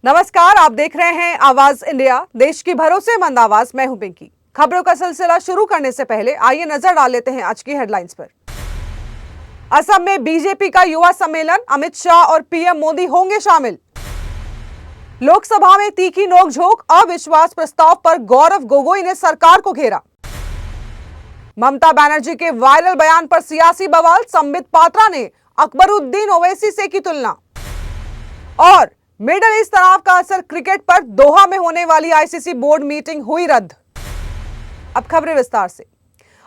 नमस्कार, आप देख रहे हैं आवाज इंडिया, देश की भरोसेमंद आवाज। मैं हूं पिंकी। खबरों का सिलसिला शुरू करने से पहले आइए नजर डाल लेते हैं आज की हेडलाइंस पर। असम में बीजेपी का युवा सम्मेलन, अमित शाह और पीएम मोदी होंगे शामिल। लोकसभा में तीखी नोकझोंक, अविश्वास प्रस्ताव पर गौरव गोगोई ने सरकार को घेरा। ममता बनर्जी के वायरल बयान पर सियासी बवाल, संबित पात्रा ने अकबरुद्दीन ओवैसी से की तुलना। और मिडिल ईस्ट तनाव का असर क्रिकेट पर, दोहा में होने वाली आईसीसी बोर्ड मीटिंग हुई रद्द। अब खबरें विस्तार से।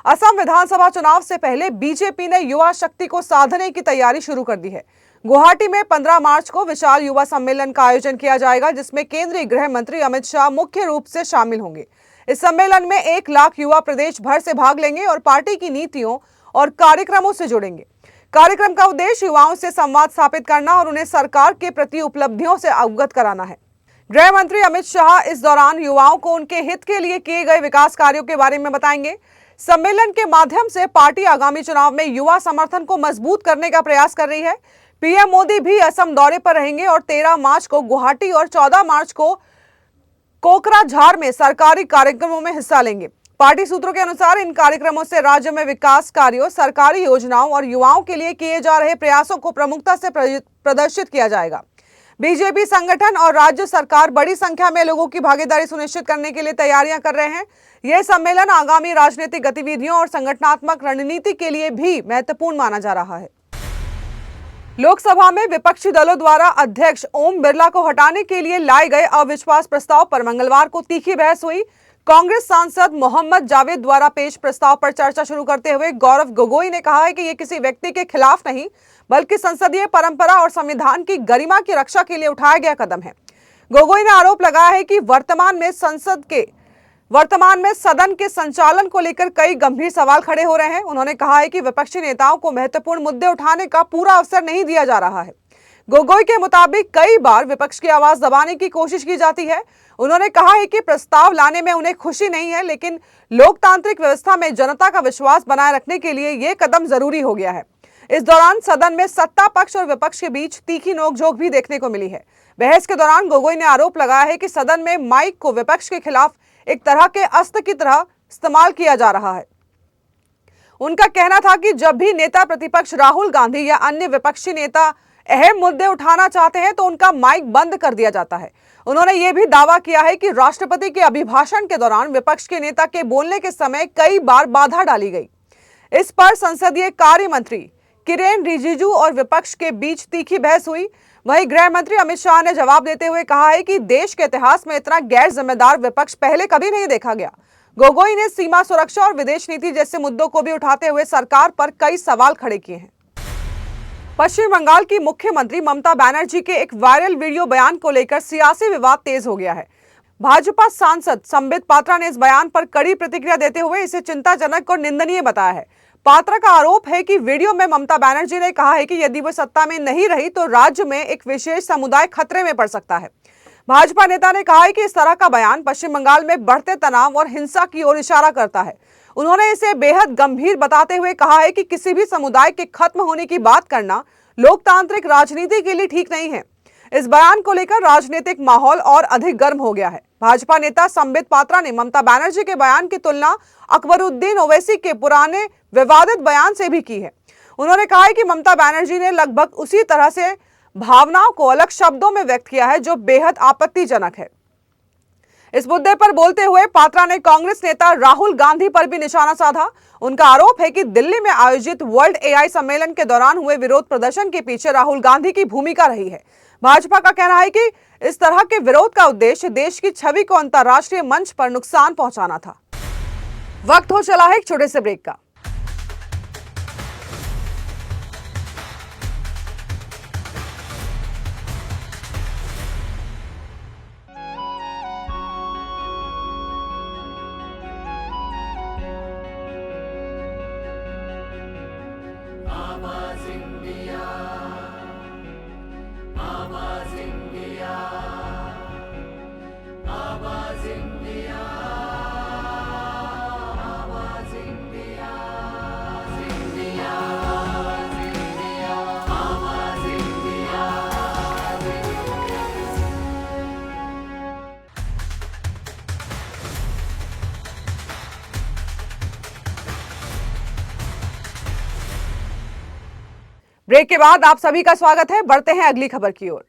असम विधानसभा चुनाव से पहले बीजेपी ने युवा शक्ति को साधने की तैयारी शुरू कर दी है। गुवाहाटी में 15 मार्च को विशाल युवा सम्मेलन का आयोजन किया जाएगा, जिसमें केंद्रीय गृह मंत्री अमित शाह मुख्य रूप से शामिल होंगे। इस सम्मेलन में 1 लाख युवा प्रदेश भर से भाग लेंगे और पार्टी की नीतियों और कार्यक्रमों से जुड़ेंगे। कार्यक्रम का उद्देश्य युवाओं से संवाद स्थापित करना और उन्हें सरकार के प्रति उपलब्धियों से अवगत कराना है। गृह मंत्री अमित शाह इस दौरान युवाओं को उनके हित के लिए किए गए विकास कार्यों के बारे में बताएंगे। सम्मेलन के माध्यम से पार्टी आगामी चुनाव में युवा समर्थन को मजबूत करने का प्रयास कर रही है। पीएम मोदी भी असम दौरे पर रहेंगे और 13 मार्च को गुवाहाटी और 14 मार्च को कोकराझार में सरकारी कार्यक्रमों में हिस्सा लेंगे। पार्टी सूत्रों के अनुसार इन कार्यक्रमों से राज्य में विकास कार्यों, सरकारी योजनाओं और युवाओं के लिए किए जा रहे प्रयासों को प्रमुखता से प्रदर्शित किया जाएगा। बीजेपी संगठन और राज्य सरकार बड़ी संख्या में लोगों की भागीदारी सुनिश्चित करने के लिए तैयारियां कर रहे हैं। यह सम्मेलन आगामी राजनीतिक गतिविधियों और संगठनात्मक रणनीति के लिए भी महत्वपूर्ण माना जा रहा है। लोकसभा में विपक्षी दलों द्वारा अध्यक्ष ओम बिरला को हटाने के लिए लाए गए अविश्वास प्रस्ताव पर मंगलवार को तीखी बहस हुई। कांग्रेस सांसद मोहम्मद जावेद द्वारा पेश प्रस्ताव पर चर्चा शुरू करते हुए गौरव गोगोई ने कहा है कि यह किसी व्यक्ति के खिलाफ नहीं, बल्कि संसदीय परंपरा और संविधान की गरिमा की रक्षा के लिए उठाया गया कदम है। गोगोई ने आरोप लगाया है कि वर्तमान में सदन के संचालन को लेकर कई गंभीर सवाल खड़े हो रहे हैं। उन्होंने कहा है कि विपक्षी नेताओं को महत्वपूर्ण मुद्दे उठाने का पूरा अवसर नहीं दिया जा रहा है। गोगोई के मुताबिक कई बार विपक्ष की आवाज दबाने की कोशिश की जाती है। उन्होंने कहा है कि प्रस्ताव लाने में उन्हें खुशी नहीं है, लेकिन लोकतांत्रिक व्यवस्था में जनता का विश्वास बनाए रखने के लिए यह कदम जरूरी हो गया है। इस दौरान सदन में सत्ता पक्ष और विपक्ष के बीच तीखी नोकझोंक भी देखने को मिली है। बहस के दौरान गोगोई ने आरोप लगाया है कि सदन में माइक को विपक्ष के खिलाफ एक तरह के अस्त्र की तरह इस्तेमाल किया जा रहा है। उनका कहना था कि जब भी नेता प्रतिपक्ष राहुल गांधी या अन्य विपक्षी नेता अहम मुद्दे उठाना चाहते हैं तो उनका माइक बंद कर दिया जाता है। उन्होंने यह भी दावा किया है कि राष्ट्रपति के अभिभाषण के दौरान विपक्ष के नेता के बोलने के समय कई बार बाधा डाली गई। इस पर संसदीय कार्य मंत्री किरेन रिजिजू और विपक्ष के बीच तीखी बहस हुई। वहीं गृह मंत्री अमित शाह ने जवाब देते हुए कहा है कि देश के इतिहास में इतना गैर जिम्मेदार विपक्ष पहले कभी नहीं देखा गया। गोगोई ने सीमा सुरक्षा और विदेश नीति जैसे मुद्दों को भी उठाते हुए सरकार पर कई सवाल खड़े किए हैं। पश्चिम बंगाल की मुख्यमंत्री ममता बनर्जी के एक वायरल वीडियो बयान को लेकर सियासी विवाद तेज हो गया है। भाजपा सांसद संबित पात्रा ने इस बयान पर कड़ी प्रतिक्रिया देते हुए इसे चिंताजनक और निंदनीय बताया है। पात्रा का आरोप है कि वीडियो में ममता बनर्जी ने कहा है कि यदि वो सत्ता में नहीं रही तो राज्य में एक विशेष समुदाय खतरे में पड़ सकता है। भाजपा नेता ने कहा है कि इस तरह का बयान पश्चिम बंगाल में बढ़ते तनाव और हिंसा की ओर इशारा करता है। उन्होंने इसे बेहद गंभीर बताते हुए कहा है कि किसी भी समुदाय के खत्म होने की बात करना लोकतांत्रिक राजनीति के लिए ठीक नहीं है। इस बयान को लेकर राजनीतिक माहौल और अधिक गर्म हो गया है। भाजपा नेता संबित पात्रा ने ममता बनर्जी के बयान की तुलना अकबरुद्दीन ओवैसी के पुराने विवादित बयान से भी की है। उन्होंने कहा है कि ममता बनर्जी ने लगभग उसी तरह से भावनाओं को अलग शब्दों में व्यक्त किया है, जो बेहद आपत्तिजनक है। इस मुद्दे पर बोलते हुए पात्रा ने कांग्रेस नेता राहुल गांधी पर भी निशाना साधा। उनका आरोप है कि दिल्ली में आयोजित वर्ल्ड एआई सम्मेलन के दौरान हुए विरोध प्रदर्शन के पीछे राहुल गांधी की भूमिका रही है। भाजपा का कहना है कि इस तरह के विरोध का उद्देश्य देश की छवि को अंतर्राष्ट्रीय मंच पर नुकसान पहुंचाना था। वक्त हो चला है एक छोटे से ब्रेक का। ब्रेक के बाद आप सभी का स्वागत है। बढ़ते हैं अगली खबर की ओर।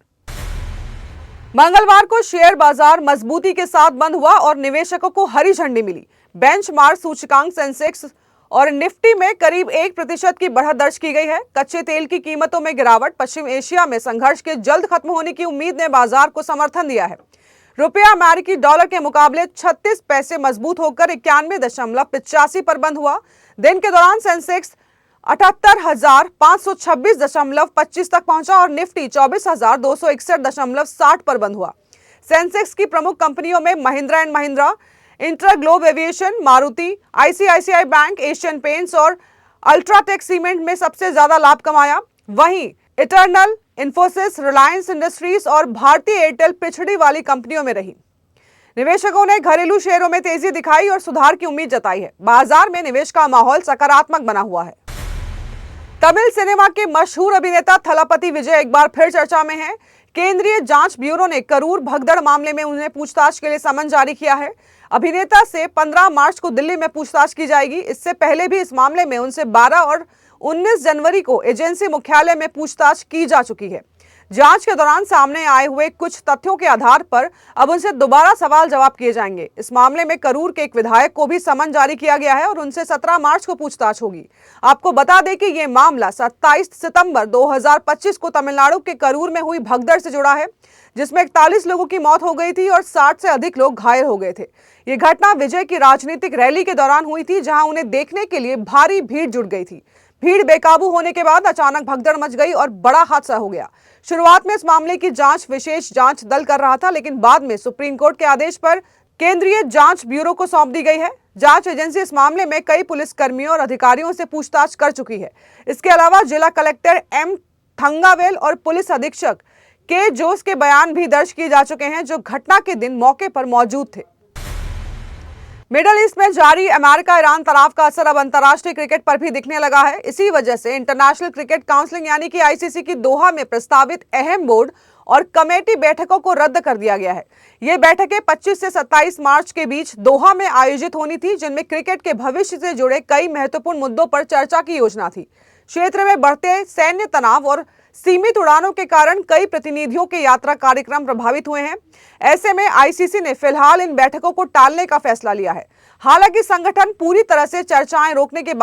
मंगलवार को शेयर बाजार मजबूती के साथ बंद हुआ और निवेशकों को हरी झंडी मिली। बेंचमार्क सूचकांक सेंसेक्स और निफ्टी में करीब 1% की बढ़त दर्ज की गई है। कच्चे तेल की कीमतों में गिरावट, पश्चिम एशिया में संघर्ष के जल्द खत्म होने की उम्मीद ने बाजार को समर्थन दिया है। रुपया अमेरिकी डॉलर के मुकाबले 36 पैसे मजबूत होकर 91.85 पर बंद हुआ। दिन के दौरान सेंसेक्स 78,526.25 तक पहुंचा और निफ्टी 24,261.60 पर बंद हुआ। सेंसेक्स की प्रमुख कंपनियों में Mahindra and Mahindra, InterGlobe aviation, Maruti, ICICI bank, Asian paints और अल्ट्राटेक सीमेंट में सबसे ज्यादा लाभ कमाया। वहीं इटर्नल, इंफोसिस, रिलायंस इंडस्ट्रीज और भारतीय एयरटेल पिछड़ी वाली कंपनियों में रही। निवेशकों ने घरेलू शेयरों में तेजी दिखाई और सुधार की उम्मीद जताई है। बाजार में निवेश का माहौल सकारात्मक बना हुआ है। तमिल सिनेमा के मशहूर अभिनेता थलापति विजय एक बार फिर चर्चा में हैं। केंद्रीय जांच ब्यूरो ने करूर भगदड़ मामले में उन्हें पूछताछ के लिए समन जारी किया है। अभिनेता से 15 मार्च को दिल्ली में पूछताछ की जाएगी। इससे पहले भी इस मामले में उनसे 12 और 19 जनवरी को एजेंसी मुख्यालय में पूछताछ की जा चुकी है। जांच के दौरान सामने आए हुए कुछ तथ्यों के आधार पर अब उनसे दोबारा सवाल जवाब किए जाएंगे। इस मामले में करूर के एक विधायक को भी समन जारी किया गया है और उनसे 17 मार्च को पूछताछ होगी। आपको बता दें कि यह मामला 27 सितंबर 2025 को तमिलनाडु के करूर में हुई भगदड़ से जुड़ा है, जिसमें 41 लोगों की मौत हो गई थी और 60 से अधिक लोग घायल हो गए थे। ये घटना विजय की राजनीतिक रैली के दौरान हुई थी, जहां उन्हें देखने के लिए भारी भीड़ जुट गई थी। भीड़ बेकाबू होने के बाद अचानक भगदड़ मच गई और बड़ा हादसा हो गया। शुरुआत में इस मामले की जांच विशेष जांच दल कर रहा था, लेकिन बाद में सुप्रीम कोर्ट के आदेश पर केंद्रीय जांच ब्यूरो को सौंप दी गई है। जांच एजेंसी इस मामले में कई पुलिस कर्मियों और अधिकारियों से पूछताछ कर चुकी है। इसके अलावा जिला कलेक्टर एम थंगावेल और पुलिस अधीक्षक के जोस के बयान भी दर्ज किए जा चुके हैं, जो घटना के दिन मौके पर मौजूद थे। मिडल ईस्ट में जारी अमेरिका ईरान तनाव का असर अब अंतर्राष्ट्रीय क्रिकेट पर भी दिखने लगा है। इसी वजह से इंटरनेशनल क्रिकेट काउंसिल यानी कि आईसीसी की दोहा में प्रस्तावित अहम बोर्ड और कमेटी बैठकों को रद्द कर दिया गया है। ये बैठकें 25 से 27 मार्च के बीच दोहा में आयोजित होनी थी, जिनमें क्रिकेट के भविष्य से जुड़े कई महत्वपूर्ण मुद्दों पर चर्चा की योजना थी। क्षेत्र में बढ़ते सैन्य तनाव और सीमित उड़ानों के कारण कई प्रतिनिधियों के यात्रा कार्यक्रम प्रभावित हुए हैं। ऐसे में आईसीसी ने फिलहाल इन बैठकों को टालने का फैसला लिया है। हालांकि संगठन पूरी तरह से चर्चाएं रोकने के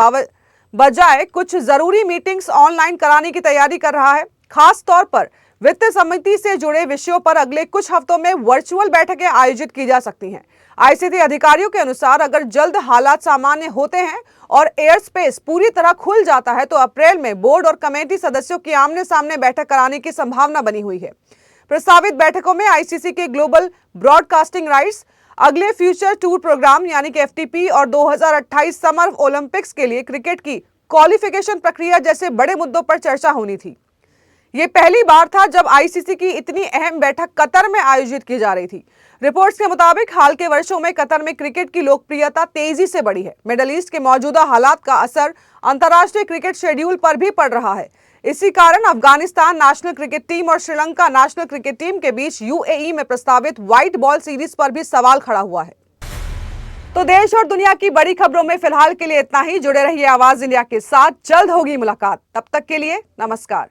बजाय कुछ जरूरी मीटिंग्स ऑनलाइन कराने की तैयारी कर रहा है। खास तौर पर वित्त समिति से जुड़े विषयों पर अगले कुछ हफ्तों में वर्चुअल बैठकें आयोजित की जा सकती हैं। आईसीसी अधिकारियों के अनुसार अगर जल्द हालात सामान्य होते हैं और एयर स्पेस पूरी तरह खुल जाता है तो अप्रैल में बोर्ड और कमेटी सदस्यों की आमने सामने बैठक कराने की संभावना बनी हुई है। प्रस्तावित बैठकों में आईसीसी के ग्लोबल ब्रॉडकास्टिंग राइट्स, अगले फ्यूचर टूर प्रोग्राम यानी कि एफटीपी और 2028 समर ओलंपिक्स के लिए क्रिकेट की क्वालिफिकेशन प्रक्रिया जैसे बड़े मुद्दों पर चर्चा होनी थी। ये पहली बार था जब आईसीसी की इतनी अहम बैठक कतर में आयोजित की जा रही थी। रिपोर्ट्स के मुताबिक हाल के वर्षों में कतर में क्रिकेट की लोकप्रियता तेजी से बढ़ी है। मिडल ईस्ट के मौजूदा हालात का असर अंतर्राष्ट्रीय क्रिकेट शेड्यूल पर भी पड़ रहा है। इसी कारण अफगानिस्तान नेशनल क्रिकेट टीम और श्रीलंका नेशनल क्रिकेट टीम के बीच यूएई में प्रस्तावित व्हाइट बॉल सीरीज पर भी सवाल खड़ा हुआ है। तो देश और दुनिया की बड़ी खबरों में फिलहाल के लिए इतना ही। जुड़े रहिए आवाज इंडिया के साथ, जल्द होगी मुलाकात। तब तक के लिए नमस्कार।